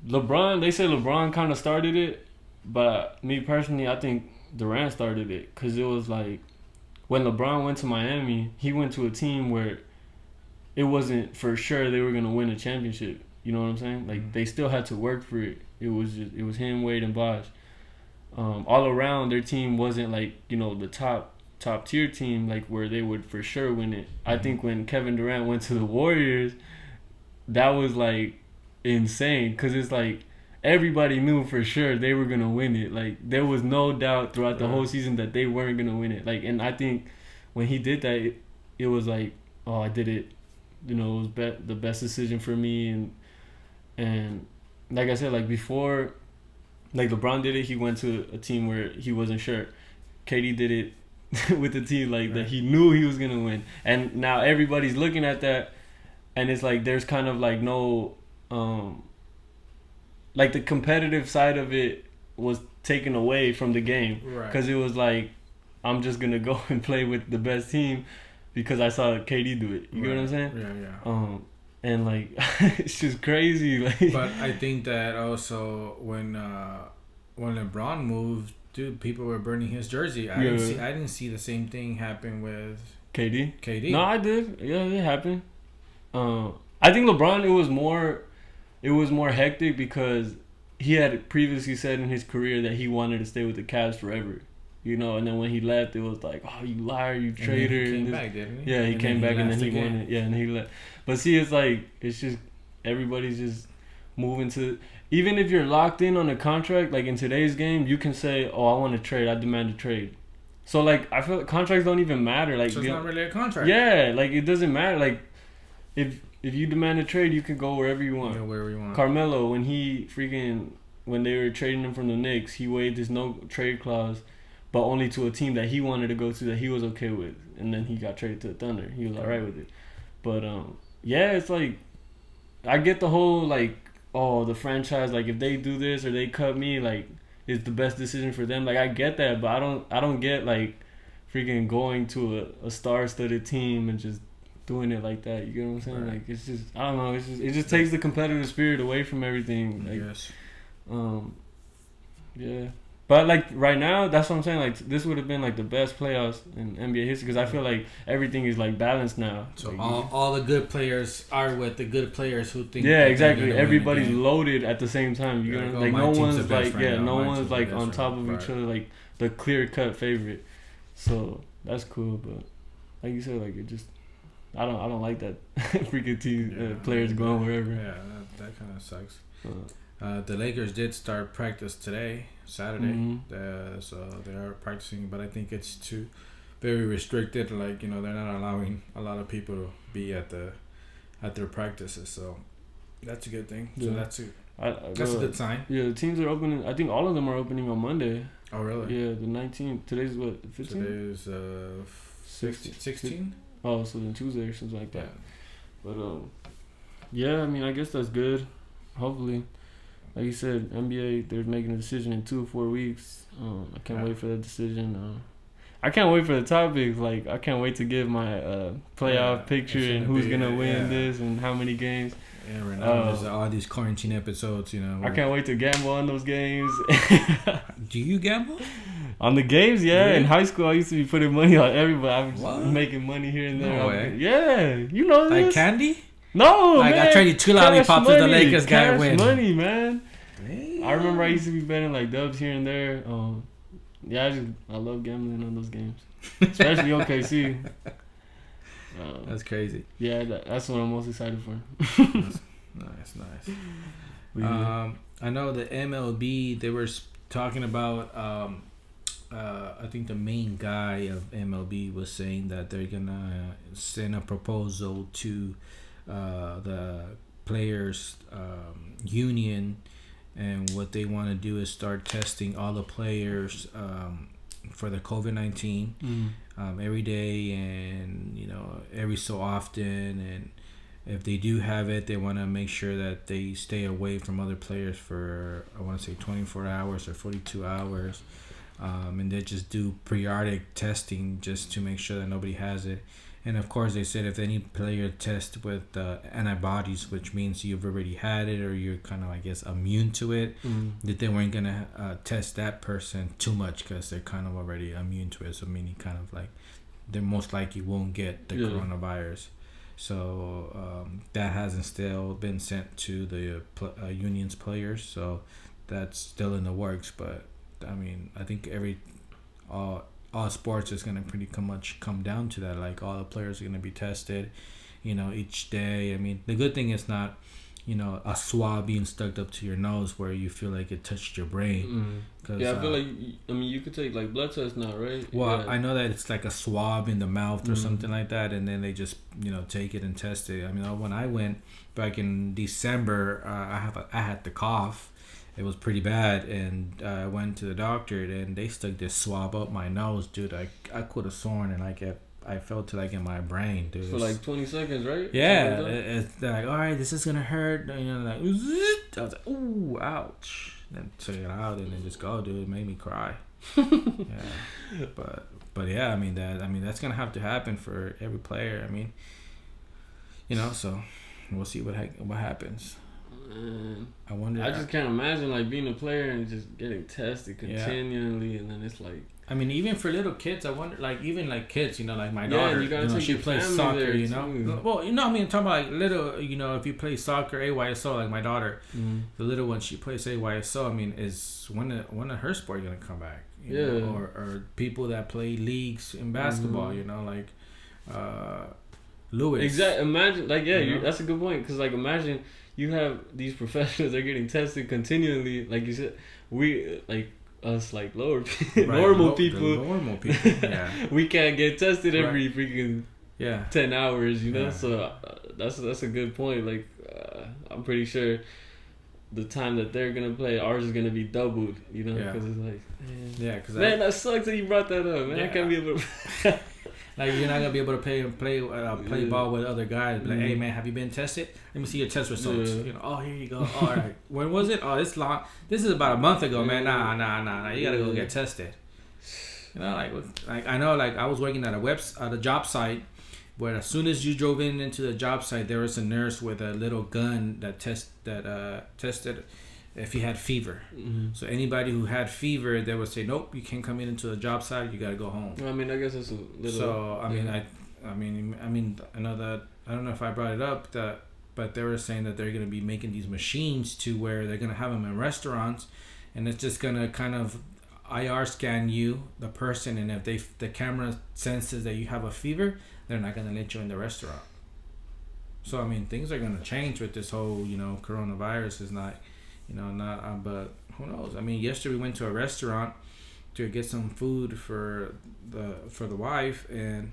Speaker 1: LeBron. They say LeBron kind of started it, but me personally, I think Durant started it, because it was like, when LeBron went to Miami, he went to a team where it wasn't for sure they were gonna win a championship. You know what I'm saying? Like, they still had to work for it. It was him, Wade, and Bosh. All around, their team wasn't like, the top tier team, like, where they would for sure win it. I think when Kevin Durant went to the Warriors, that was like insane, because it's like everybody knew for sure they were gonna win it. Like, there was no doubt throughout the whole season that they weren't gonna win it. Like, and I think when he did that, it was like, oh, I did it. It was the best decision for me, and And like I said, like before, like LeBron did it, he went to a team where he wasn't sure. KD did it with the team like that he knew he was gonna win, and now everybody's looking at that, and it's like there's kind of like no, like the competitive side of it was taken away from the game, because it was like, I'm just gonna go and play with the best team because I saw KD do it. You get what I'm saying?
Speaker 2: Yeah.
Speaker 1: And like it's just crazy. Like,
Speaker 2: but I think that also when LeBron moved, dude, people were burning his jersey. I didn't see the same thing happen with KD.
Speaker 1: No, I did. Yeah, it happened. I think LeBron, it was more hectic because he had previously said in his career that he wanted to stay with the Cavs forever. You know, and then when he left, it was like, oh, you liar, you traitor.
Speaker 2: And he came back, didn't he?
Speaker 1: Yeah, he came back and then he won it. Yeah, and he left. But see, it's like, it's just, everybody's just moving to, even if you're locked in on a contract, like in today's game, you can say, oh, I want to trade, I demand a trade. So, like, I feel like contracts don't even matter. Like,
Speaker 2: so it's not really a contract.
Speaker 1: Yeah, like, it doesn't matter. Like, if you demand a trade, you can go wherever you want.
Speaker 2: Go wherever you want.
Speaker 1: Carmelo, when they were trading him from the Knicks, he waived his no trade clause, but only to a team that he wanted to go to that he was okay with. And then he got traded to the Thunder. He was all right with it. But, yeah, it's like, I get the whole, like, oh, the franchise, like, if they do this or they cut me, like, it's the best decision for them. Like, I get that, but I don't get, like, freaking going to a star-studded team and just doing it like that. You get what I'm saying? Right. Like, it's just, I don't know. It just takes the competitive spirit away from everything. Like,
Speaker 2: yes.
Speaker 1: Yeah. But, like, right now, that's what I'm saying. Like, this would have been, like, the best playoffs in NBA history because I feel like everything is, like, balanced now.
Speaker 2: So
Speaker 1: like,
Speaker 2: all the good players are with the good players who think.
Speaker 1: Yeah, exactly. Everybody's loaded at the same time. You know, like, no one's, like, no one's, like, on top of each other, like, the clear-cut favorite. So, that's cool. But, like you said, like, it just, I don't like that freaking team, players going wherever.
Speaker 2: Yeah, that kind of sucks. The Lakers did start practice today, Saturday. So they are practicing, but I think it's very restricted. Like, you know, they're not allowing a lot of people to be at their practices. So that's a good thing. So that's a good sign.
Speaker 1: Yeah, the teams are opening. I think all of them are opening on Monday.
Speaker 2: Oh, really?
Speaker 1: Yeah, the 19th. Today's what, 15?
Speaker 2: Today's 16.
Speaker 1: Oh, so then Tuesday or something like that. But yeah, I mean, I guess that's good. Hopefully. Like you said, NBA, they're making a decision in 2 or 4 weeks. I can't wait for that decision. I can't wait for the topics. Like, I can't wait to give my playoff picture and who's going to win this and how many games.
Speaker 2: Yeah, right now there's all these quarantine episodes, you know.
Speaker 1: I can't wait to gamble on those games.
Speaker 2: Do you gamble?
Speaker 1: On the games, yeah. Really? In high school, I used to be putting money on everybody. I was making money here and there.
Speaker 2: No way.
Speaker 1: Yeah, you know this.
Speaker 2: Like candy?
Speaker 1: No,
Speaker 2: like, man. I traded 2 lollipops if the Lakers guy win.
Speaker 1: Money, man. Damn. I remember I used to be betting like dubs here and there. Yeah, I love gambling on those games, especially OKC.
Speaker 2: That's crazy.
Speaker 1: Yeah, that's what I'm most excited for.
Speaker 2: Nice. I know the MLB, they were talking about. I think the main guy of MLB was saying that they're gonna send a proposal to the players' union, and what they want to do is start testing all the players for the COVID-19 every day, and you know, every so often, and if they do have it, they want to make sure that they stay away from other players for, I want to say 24 hours or 42 hours. And they just do periodic testing just to make sure that nobody has it. And of course, they said if any player tests with antibodies, which means you've already had it or you're kind of, I guess, immune to it, that they weren't going to test that person too much because they're kind of already immune to it. So meaning kind of like they most likely won't get the coronavirus. So that hasn't still been sent to the union's players. So that's still in the works. But I mean, I think all sports is gonna pretty much come down to that. Like all the players are gonna be tested, you know, each day. I mean, the good thing is not, a swab being stuck up to your nose where you feel like it touched your brain.
Speaker 1: Yeah, I feel like, you could take like blood tests now, right?
Speaker 2: Well, yeah. I know that it's like a swab in the mouth or something like that, and then they just take it and test it. I mean, when I went back in December, I had the cough. It was pretty bad, and I went to the doctor, and they stuck this swab up my nose, dude. I could have sworn, and I felt it like in my brain, dude.
Speaker 1: For like 20 seconds, right?
Speaker 2: Yeah, it's like, all right, this is gonna hurt. Like, I was like, ooh, ouch. Then took it out and then just go, dude. It made me cry. Yeah, but yeah, I mean that's gonna have to happen for every player. I mean, so we'll see what happens. I wonder.
Speaker 1: I just can't imagine like being a player and just getting tested continually, and then it's like.
Speaker 2: I mean, even for little kids, I wonder, like, even like kids, like my daughter,
Speaker 1: you gotta take
Speaker 2: she plays soccer,
Speaker 1: too.
Speaker 2: Well, I mean, I'm talking about like little, if you play soccer, AYSO, like my daughter, the little one, she plays AYSO. I mean, is when of her sport gonna come back? You know? Or people that play leagues in basketball, like Lewis.
Speaker 1: Exactly. Imagine, like, that's a good point, because like imagine you have these professionals, they're getting tested continually, like you said, we like. Us like lower normal people, yeah. We can't get tested every freaking 10 hours, So that's a good point. Like I'm pretty sure the time that they're gonna play, ours is gonna be doubled, because it's like, man, that sucks that you brought that up, man. I can't be able to.
Speaker 2: Like, you're not gonna be able to play ball with other guys. Like, hey man, have you been tested? Let me see your test results. Oh, here you go. All right. When was it? Oh, this is about a month ago, man. Nah. You gotta go get tested. Like I know, like I was working at a job site where as soon as you drove into the job site, there was a nurse with a little gun that tested if you had fever. So anybody who had fever, they would say, nope, you can't come into the job site, you gotta go home.
Speaker 1: I mean, I guess it's a little.
Speaker 2: So I mean, I know that, I don't know if I brought it up, but they were saying that they're gonna be making these machines to where they're gonna have them in restaurants, and it's just gonna kind of IR scan you, the person, and if the camera senses that you have a fever, they're not gonna let you in the restaurant. So I mean, things are gonna change with this whole coronavirus. Is not. But who knows? I mean, yesterday we went to a restaurant to get some food for the wife, and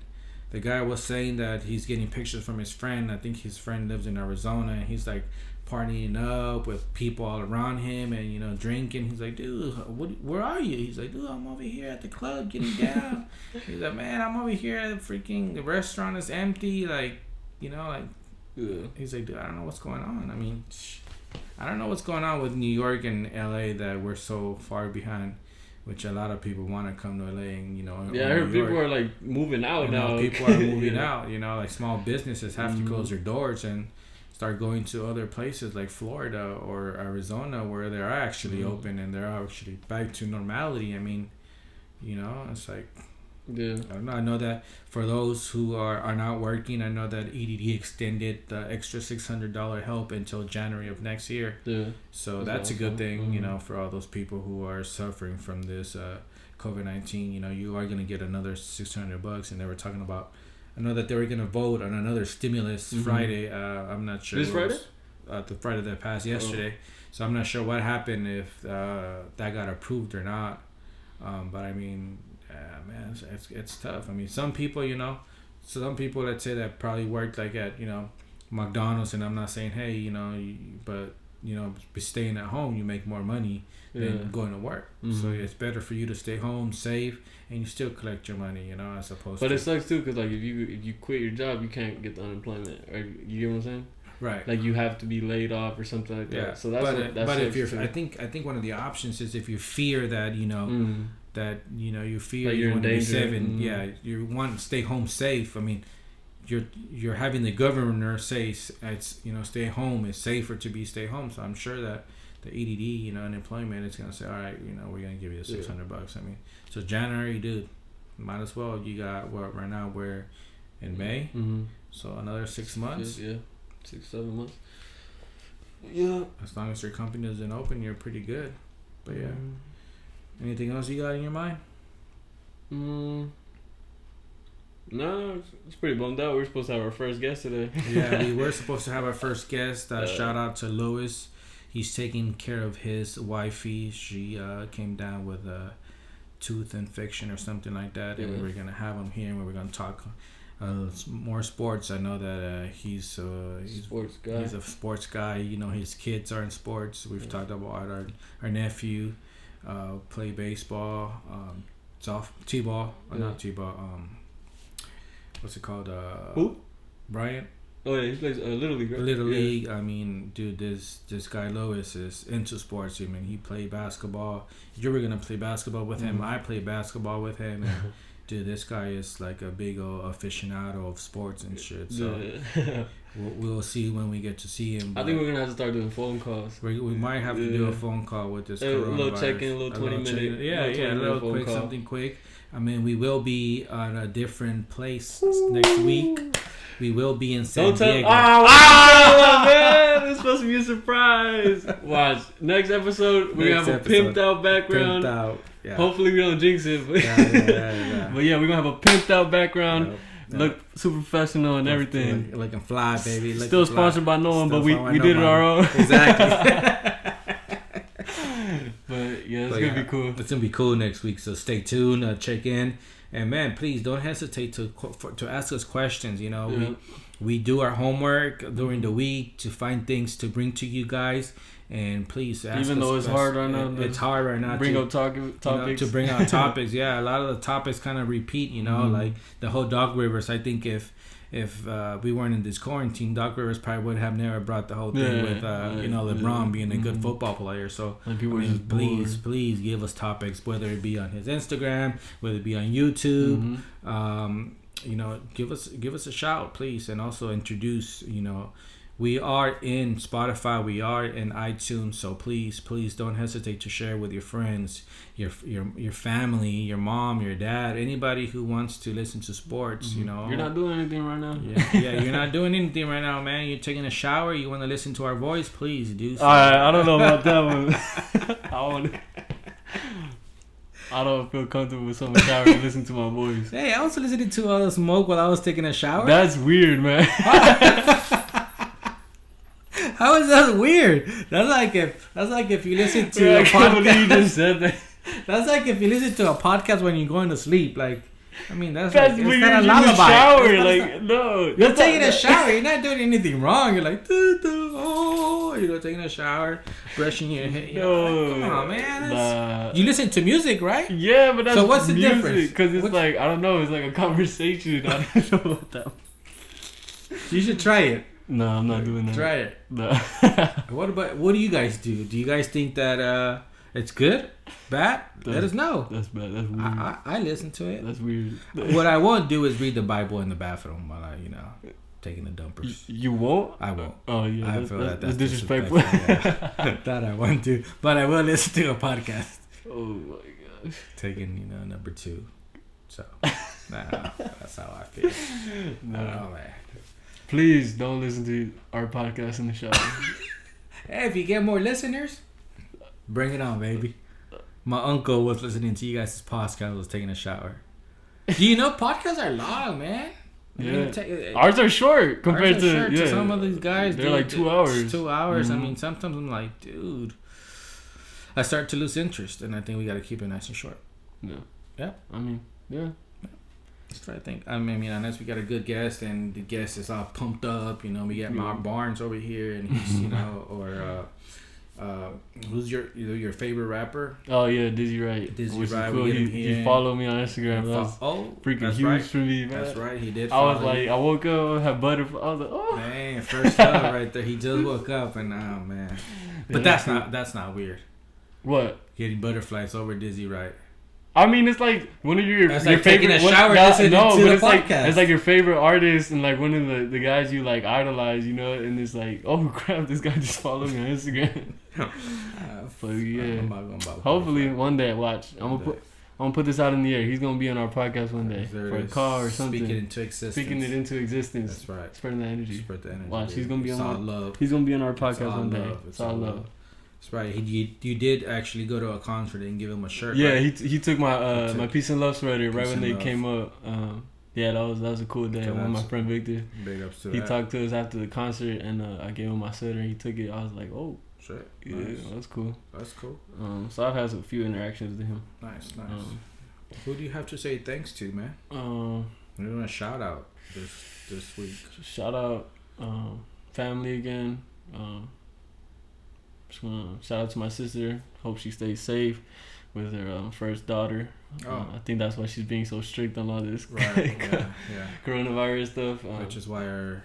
Speaker 2: the guy was saying that he's getting pictures from his friend. I think his friend lives in Arizona, and he's like partying up with people all around him and drinking. He's like, dude, where are you? He's like, dude, I'm over here at the club getting down. He's like, man, I'm over here at the restaurant is empty. Like, he's like, dude, I don't know what's going on. I mean, I don't know what's going on with New York and LA that we're so far behind, which a lot of people want to come to LA and,
Speaker 1: I heard people are like moving out now.
Speaker 2: People are moving out, like small businesses have to close their doors and start going to other places like Florida or Arizona where they're actually open and they're actually back to normality. I mean, it's like, I don't know. I know that for those who are not working, I know that EDD extended the extra $600 help until January of next year. Yeah. So that's a good thing, for all those people who are suffering from this COVID-19. You are going to get another $600, and they were talking about. I know that they were going to vote on another stimulus Friday. I'm not sure.
Speaker 1: This Friday?
Speaker 2: The Friday that passed yesterday. So I'm not sure what happened, if that got approved or not. But I mean. Man, it's tough. I mean, some people, let's say that probably worked like at, McDonald's, and I'm not saying, hey, but staying at home, you make more money than going to work. So it's better for you to stay home, save, and you still collect your money, as opposed to.
Speaker 1: But it sucks too, because like if you quit your job, you can't get the unemployment. Or you get what I'm saying?
Speaker 2: Right.
Speaker 1: Like you have to be laid off or something like that.
Speaker 2: Yeah.
Speaker 1: So that's
Speaker 2: but if you're, I think one of the options is if you fear that that you fear
Speaker 1: like
Speaker 2: you want to be
Speaker 1: danger.
Speaker 2: safe, and you want to stay home safe. I mean, you're having the governor say it's stay home, it's safer to stay home. So I'm sure that the EDD unemployment is gonna say, all right, we're gonna give you the $600. I mean, so January, dude, might as well. You got what right now? We're in May, so another 6 months.
Speaker 1: 6-7 months. Yeah.
Speaker 2: As long as your company isn't open, you're pretty good. But yeah. Anything else you got in your mind?
Speaker 1: No, it's pretty bummed out. We were supposed to have our first guest today.
Speaker 2: Yeah, we were supposed to have our first guest. Shout out to Louis. He's taking care of his wifey. She came down with a tooth infection or something like that, and we were gonna have him here, and we were gonna talk more sports. I know that he's
Speaker 1: sports guy.
Speaker 2: He's a sports guy. You know, his kids are in sports. We've talked about our nephew play baseball, t-ball, not t-ball. What's it called?
Speaker 1: Who?
Speaker 2: Brian.
Speaker 1: Oh yeah, he plays Little League. Right?
Speaker 2: Little League. I mean, dude, this guy Lois is into sports. I mean, he played basketball. You were gonna play basketball with him. I played basketball with him. And dude, this guy is like a big old aficionado of sports and shit. So we'll see when we get to see him.
Speaker 1: I think we're gonna have to start doing phone calls.
Speaker 2: We might have to do a phone call with this coronavirus.
Speaker 1: A little check-in, a little 20-minute.
Speaker 2: A little quick, call. Something quick. I mean, we will be on a different place next week. We will be in San Diego.
Speaker 1: Man, it's supposed to be a surprise. Watch next episode. We have a pimped out background.
Speaker 2: Pimped out. Yeah.
Speaker 1: Hopefully we don't jinx it. But
Speaker 2: yeah.
Speaker 1: But yeah, we're gonna have a pimped out background. Yep. Look super professional and everything.
Speaker 2: Looking fly, baby.
Speaker 1: Still sponsored by no one, but we did it our own.
Speaker 2: Exactly.
Speaker 1: But yeah, it's gonna be cool.
Speaker 2: It's gonna be cool next week. So stay tuned. Check in. And man, please don't hesitate to ask us questions. You know, we do our homework during the week to find things to bring to you guys. And please ask us.
Speaker 1: Even though it's hard right now.
Speaker 2: It's hard right now.
Speaker 1: Bring up topics.
Speaker 2: To bring out topics. Yeah, a lot of the topics kind of repeat. You know, like the whole Doc Rivers. I think if we weren't in this quarantine, Doc Rivers probably would have never brought the whole thing with LeBron being a good football player. So please give us topics, whether it be on his Instagram, whether it be on YouTube. Give us a shout, please, and also introduce. We are in Spotify, we are in iTunes, so please don't hesitate to share with your friends, your family, your mom, your dad, anybody who wants to listen to sports. You're
Speaker 1: not doing anything right now.
Speaker 2: Yeah, you're not doing anything right now, man. You're taking a shower. You want to listen to our voice? Please do.
Speaker 1: All right, I don't know about that one. I don't feel comfortable with someone showering and listening to my voice.
Speaker 2: Hey, I was listening to Smoke while I was taking a shower.
Speaker 1: That's weird, man.
Speaker 2: How is that weird? That's like if you listen to
Speaker 1: a podcast. I can't believe you just said that.
Speaker 2: That's like if you listen to a podcast when you're going to sleep. Like, I mean, that's
Speaker 1: like,
Speaker 2: it's not a lullaby.
Speaker 1: Shower, like, no.
Speaker 2: You're taking a shower. You're not doing anything wrong. You're like, you're taking a shower, brushing your hair.
Speaker 1: No.
Speaker 2: Come on, man. You listen to music, right?
Speaker 1: Yeah, but that's
Speaker 2: so what's the difference?
Speaker 1: Because it's like, I don't know. It's like a conversation. I don't know about that.
Speaker 2: You should try it.
Speaker 1: No, I'm not doing that.
Speaker 2: Try it.
Speaker 1: No.
Speaker 2: What do you guys do? Do you guys think that it's good? Bad? Let us know.
Speaker 1: That's bad. That's weird.
Speaker 2: I listen to it.
Speaker 1: That's weird.
Speaker 2: What I won't do is read the Bible in the bathroom while I, taking the dumpers.
Speaker 1: You won't?
Speaker 2: I won't.
Speaker 1: Oh, yeah.
Speaker 2: I feel that's
Speaker 1: disrespectful.
Speaker 2: That I won't do. But I will listen to a podcast.
Speaker 1: Oh, my gosh.
Speaker 2: Taking, number 2. So, that's how I feel.
Speaker 1: No,
Speaker 2: man.
Speaker 1: Please don't listen to our podcast in the shower.
Speaker 2: Hey, if you get more listeners, bring it on, baby. My uncle was listening to you guys' podcast, was taking a shower. Do you know podcasts are long, man?
Speaker 1: Yeah. Ours are short compared to
Speaker 2: some of these guys.
Speaker 1: They're like 2 hours.
Speaker 2: 2 hours. I mean, sometimes I'm like, dude, I start to lose interest, and I think we got to keep it nice and short.
Speaker 1: Yeah.
Speaker 2: Yeah.
Speaker 1: I mean, yeah.
Speaker 2: That's what I think. I mean, unless we got a good guest and the guest is all pumped up, we got Mark Barnes over here, and he's, or who's your favorite rapper?
Speaker 1: Oh yeah, Dizzy Wright.
Speaker 2: Dizzy Wright.
Speaker 1: Cool. He followed me on Instagram. That was freaking huge for me, man.
Speaker 2: That's right. He did.
Speaker 1: I was like, I woke up, had butterfly. I was like, oh
Speaker 2: man, first love right there. He just woke up, and oh man. But that's not weird.
Speaker 1: What?
Speaker 2: Getting butterflies over Dizzy Wright.
Speaker 1: I mean, it's like one of your
Speaker 2: favorite.
Speaker 1: Taking
Speaker 2: a shower listening to the podcast.
Speaker 1: It's like your favorite artist and like one of the guys you like idolize, and it's like, oh crap, this guy just followed me on Instagram. But yeah, hopefully one day, watch. I'm gonna put this out in the air. He's gonna be on our podcast one day for a call or something.
Speaker 2: Speaking it into existence.
Speaker 1: That's right. Spreading the energy.
Speaker 2: Spread the energy.
Speaker 1: Watch, he's gonna be on
Speaker 2: love.
Speaker 1: He's gonna be on our podcast one day. It's all love.
Speaker 2: That's right. You did actually go to a concert and give him a shirt.
Speaker 1: Yeah,
Speaker 2: right?
Speaker 1: he took my my Peace and Love sweater right when they came up. Yeah, that was a cool day. With my friend Victor.
Speaker 2: Big ups to
Speaker 1: he talked to us after the concert, and I gave him my sweater, and he took it. I was like, oh.
Speaker 2: Shit.
Speaker 1: Yeah,
Speaker 2: nice.
Speaker 1: That's cool.
Speaker 2: That's cool.
Speaker 1: So I've had a few interactions with him.
Speaker 2: Nice. Who do you have to say thanks to, man? We're doing a shout out this week.
Speaker 1: Shout out family again. Just wanna shout out to my sister. Hope she stays safe with her first daughter. I think that's why she's being so strict on all this coronavirus stuff.
Speaker 2: Which is why our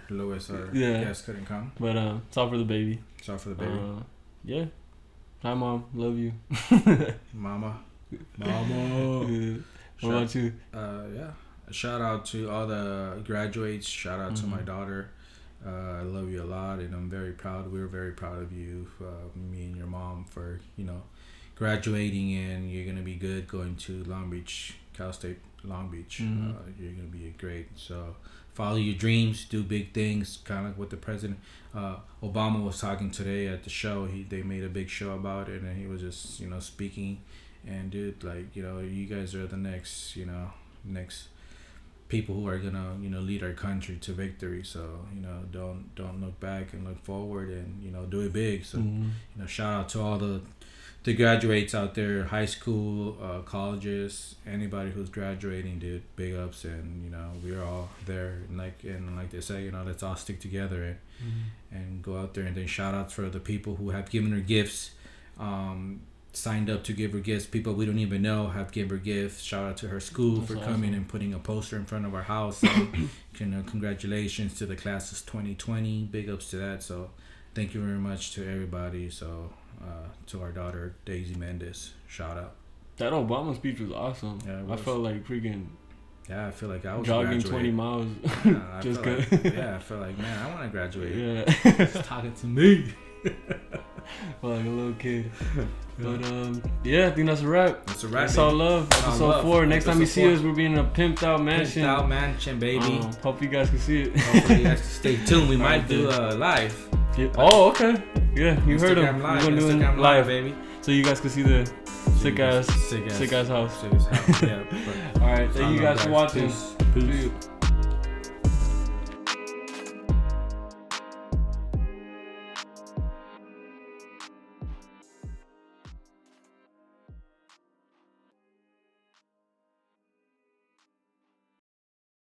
Speaker 2: guest couldn't come.
Speaker 1: But it's all for the baby.
Speaker 2: It's all for the baby.
Speaker 1: Yeah. Hi, Mom. Love you.
Speaker 2: Mama.
Speaker 1: Yeah. What about you?
Speaker 2: A shout out to all the graduates. Shout out to my daughter. I love you a lot, and I'm very proud. We're very proud of you, me and your mom, for graduating, and you're gonna be good going to Long Beach, Cal State Long Beach. You're gonna be great. So follow your dreams, do big things, kind of like what the president Obama was talking today at the show. They made a big show about it, and he was just speaking. And dude, like you guys are the next people who are gonna lead our country to victory. So don't look back and look forward, and do it big. So shout out to all the graduates out there, high school, colleges, anybody who's graduating, dude, big ups. And we're all there, and like they say, let's all stick together and go out there. And then shout outs for the people who have given her gifts, signed up to give her gifts. People we don't even know have given her gifts. Shout out to her school for coming and putting a poster in front of our house. Congratulations to the class of 2020. Big ups to that. So thank you very much to everybody. So to our daughter Daisy Mendez, shout out.
Speaker 1: That Obama speech was awesome. Yeah, I felt like freaking.
Speaker 2: Yeah, I feel like I was
Speaker 1: jogging 20 miles. Just good.
Speaker 2: I feel like, man, I want to graduate.
Speaker 1: Yeah,
Speaker 2: he's talking to me.
Speaker 1: Well, like a little kid. But I think that's a wrap.
Speaker 2: That's
Speaker 1: all love. Episode 4. Next time you see us, we'll be in a pimped out mansion.
Speaker 2: Pimped out mansion, baby.
Speaker 1: Hope you guys can see it.
Speaker 2: Hopefully you guys can stay tuned. We might do a live.
Speaker 1: Yeah. Oh, okay. Yeah, you heard him.
Speaker 2: We're gonna do it live, baby.
Speaker 1: So you guys can see the sick ass house.
Speaker 2: Yeah.
Speaker 1: All right. Thank you guys for watching.
Speaker 2: Peace.